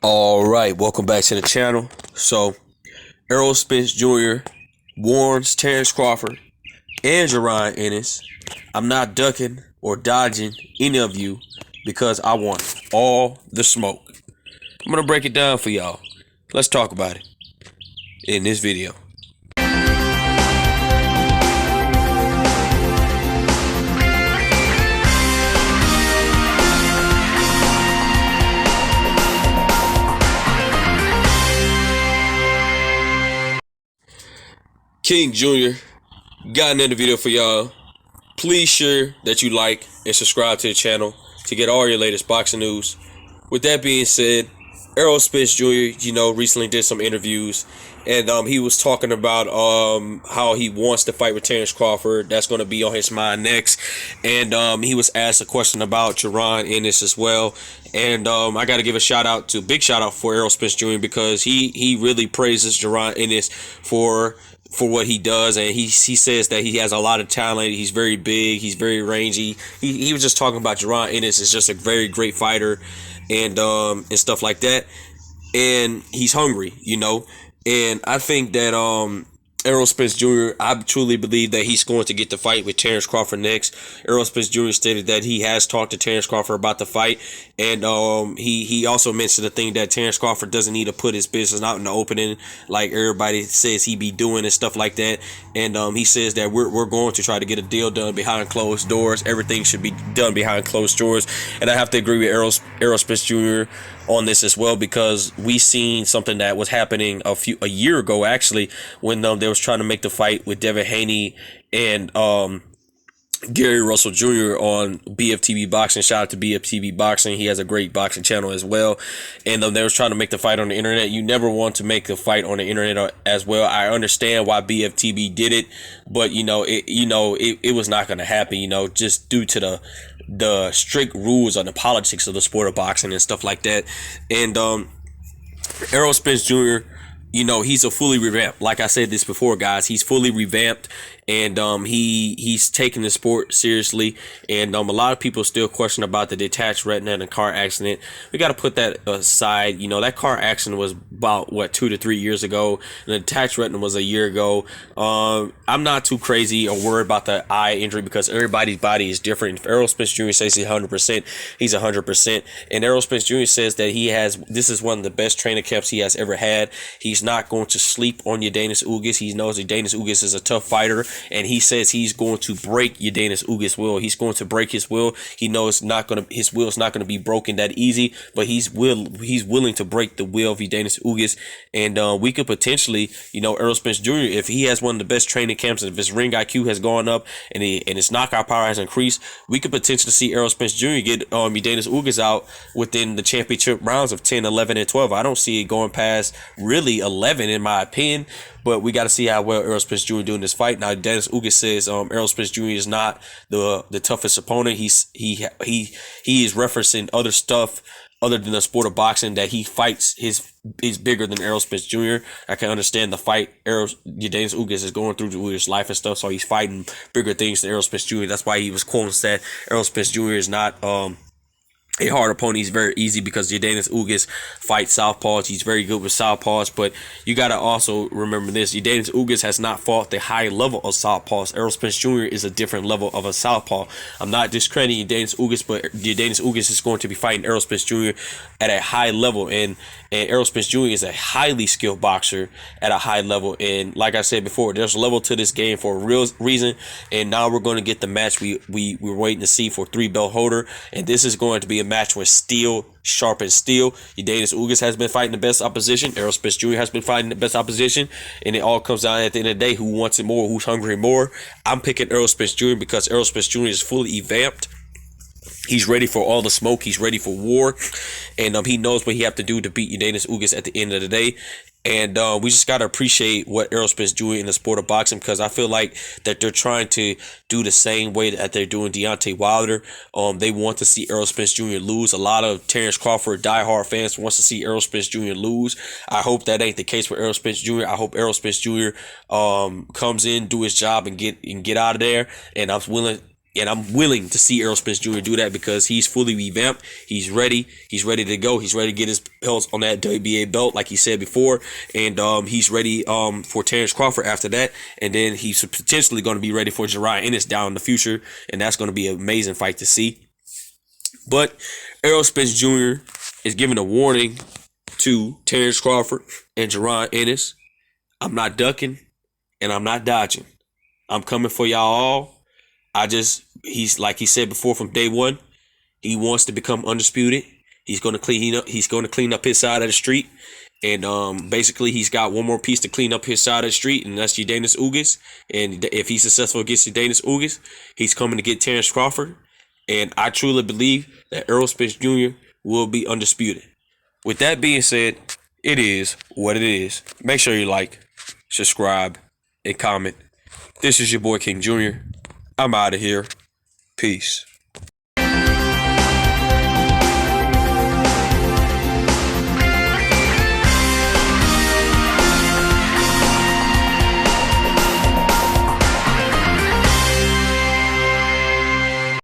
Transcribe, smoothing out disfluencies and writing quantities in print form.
All right, welcome back to the channel. So, Errol Spence Jr. warns Terence Crawford and Jaron Ennis, I'm not ducking or dodging any of you because I want all the smoke. I'm going to break it down for y'all. Let's talk about it in this video. King Jr. got another video for y'all. Please share that you like and subscribe to the channel to get all your latest boxing news. With that being said, Errol Spence Jr., recently did some interviews, and he was talking about how he wants to fight with Terence Crawford. That's going to be on his mind next. And he was asked a question about Jaron Ennis as well. And I got to give a big shout out for Errol Spence Jr. because he really praises Jaron Ennis for what he does, and he says that he has a lot of talent. He's very big, he's very rangy. He was just talking about Jaron Ennis is just a very great fighter, and stuff like that. And he's hungry, And I think that Errol Spence Jr., I truly believe that he's going to get the fight with Terence Crawford next. Errol Spence Jr. stated that he has talked to Terence Crawford about the fight, and he also mentioned the thing that Terence Crawford doesn't need to put his business out in the opening like everybody says he be doing and stuff like that. And he says that we're going to try to get a deal done behind closed doors. Everything should be done behind closed doors, and I have to agree with Errol Spence Jr. on this as well, because we seen something that was happening a year ago actually, when they was trying to make the fight with Devin Haney and Gary Russell Jr. on BFTV Boxing. Shout out to BFTV Boxing. He has a great boxing channel as well. And they was trying to make the fight on the internet. You never want to make the fight on the internet as well. I understand why BFTV did it, but it was not going to happen, just due to the strict rules on the politics of the sport of boxing and stuff like that. And Errol Spence Jr., he's a fully revamped. Like I said this before, guys, he's fully revamped, and he's taking the sport seriously. And a lot of people still question about the detached retina and the car accident. We got to put that aside. That car accident was about 2 to 3 years ago, and the detached retina was a year ago. I'm not too crazy or worried about the eye injury because everybody's body is different. If Errol Spence Jr. says he's 100%, he's 100%. And Errol Spence Jr. says that this is one of the best training camps he has ever had. He's not going to sleep on Yordenis Ugas. He knows Yordenis Ugas is a tough fighter, and he says he's going to break Yordenis Ugas' will. He's going to break his will. He knows his will is not going to be broken that easy, but he's willing to break the will of Yordenis Ugas. And we could potentially, Errol Spence Jr., if he has one of the best training camps, and if his ring IQ has gone up and his knockout power has increased, we could potentially see Errol Spence Jr. get Yordenis Ugas out within the championship rounds of 10, 11, and 12. I don't see it going past really 11 in my opinion, but we got to see how well Errol Spence Jr. doing this fight. Now, Dennis Ugas says Errol Spence Jr. is not the toughest opponent. He is referencing other stuff other than the sport of boxing that he fights is bigger than Errol Spence Jr. I can understand the fight Yordenis Ugas is going through his life and stuff, so he's fighting bigger things than Errol Spence Jr. That's why he was quoting that Errol Spence Jr. is not a hard opponent. He's very easy because Yordenis Ugas fights southpaws. He's very good with southpaws, but you got to also remember this. Yordenis Ugas has not fought the high level of southpaws. Errol Spence Jr. is a different level of a southpaw. I'm not discrediting Yordenis Ugas, but Yordenis Ugas is going to be fighting Errol Spence Jr. at a high level, and Errol Spence Jr. is a highly skilled boxer at a high level. And like I said before, there's a level to this game for a real reason, and now we're going to get the match we're waiting to see for 3-belt holder, and this is going to be a match with steel, sharp and steel. Yordenis Ugas has been fighting the best opposition. Errol Spence Jr. has been fighting the best opposition, and it all comes down at the end of the day who wants it more, who's hungry more. I'm picking Errol Spence Jr. because Errol Spence Jr. is fully revamped. He's ready for all the smoke. He's ready for war, and he knows what he have to do to beat Yordenis Ugas at the end of the day. And we just got to appreciate what Errol Spence doing in the sport of boxing, because I feel like that they're trying to do the same way that they're doing Deontay Wilder. They want to see Errol Spence Jr. lose. A lot of Terence Crawford diehard fans wants to see Errol Spence Jr. lose. I hope that ain't the case for Errol Spence Jr. I hope Errol Spence Jr. Comes in, do his job, and get out of there. And I'm willing And I'm willing to see Errol Spence Jr. do that because he's fully revamped. He's ready. He's ready to go. He's ready to get his belts on that WBA belt, like he said before. And he's ready for Terence Crawford after that. And then he's potentially going to be ready for Jaron Ennis down in the future. And that's going to be an amazing fight to see. But Errol Spence Jr. is giving a warning to Terence Crawford and Jaron Ennis. I'm not ducking and I'm not dodging. I'm coming for y'all all. He's like he said before from day one, he wants to become undisputed. He's going to clean up his side of the street. And basically he's got one more piece to clean up his side of the street, and that's Yordenis Ugas. And if he's successful against Yordenis Ugas, he's coming to get Terence Crawford. And I truly believe that Errol Spence Jr. will be undisputed. With that being said, it is what it is. Make sure you like, subscribe, and comment. This is your boy King Jr. I'm out of here. Peace.